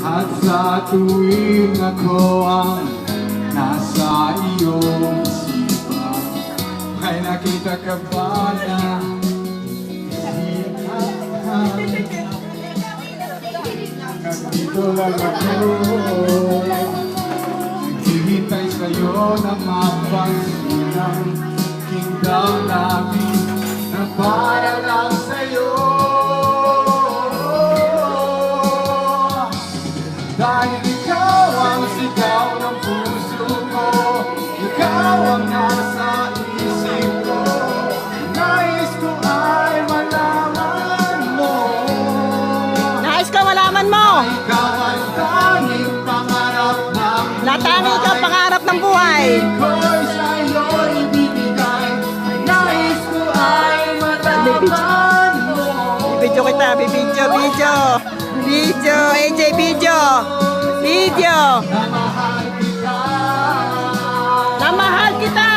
At sa tuwing ako ang nasa iyong isipan, may nakita ka ba na nandito lang ako, naghihintay sa'yo na mapansin ang kingdom namin na para lang sa'yo. Dahil ikaw ang sigaw ng puso ko, ikaw ang nasa isip ko, nais ko ay malaman mo. Nais ko malaman mo. Ikaw ang tanging pangarap ng buhay. Natangi ka pangarap ng buhay. Ko'y sa'yo ibibigay, nais ko ay malaman mo. Video kita, video. Video, AJ video. Video. Na mahal kita. Na mahal kita.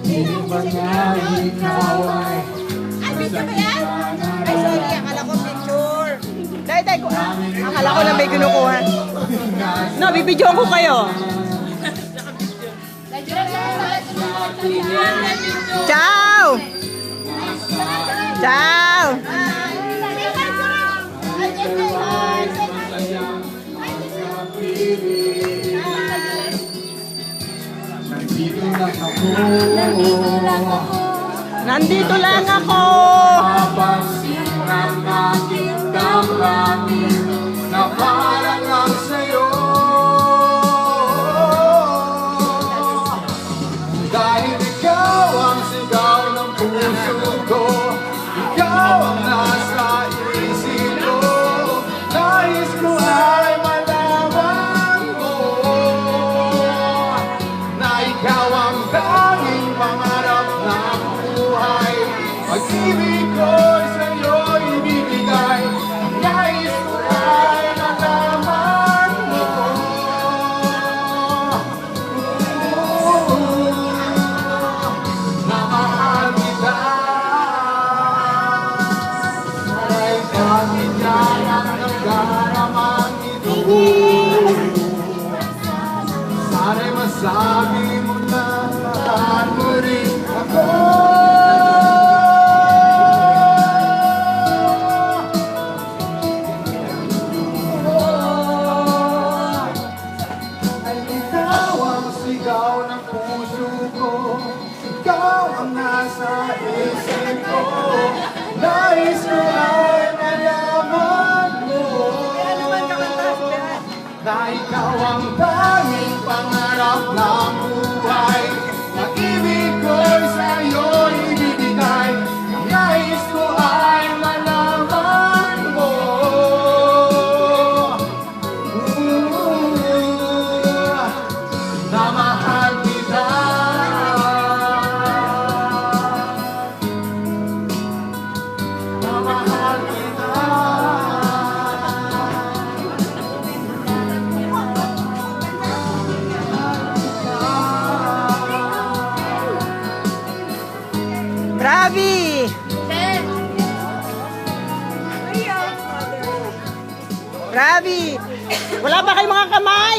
Hindi ba nga ikaw ay Ay, video ba yan? Ay, sorry, akala ko picture. Day, akala ko lang may kinukuha. No, bibidyoan ko kayo. Ciao! Ciao! nandito lang ako. Nandito lang ako. Mapansin ang aking damdamin na parang lang sa'yo. Dahil ikaw ang sigaw ng puso ko, ikaw ang nasa isip ko, nais ko ay malaman mo na ikaw ang tanging pangarap ng buhay. Pag-ibig ko sa'yo ibibigay, nais ko ay malaman mo. Na mahal kita. Sana'y kahit na lang nagdaraman ito, sana'y masabi mo na mahal mo rin ako. Ay ikaw ang sigaw ng puso ko, ikaw ang nasa isip ko, nais ko ay malaman mo na ikaw ang tanging pangarap ng buhay. Pag-ibig ko'y sa'yo ibibigay, nais ko ay malaman mo. Na mahal kita. Na mahal kita. Grabe! Grabe! Wala ba kayong mga kamay?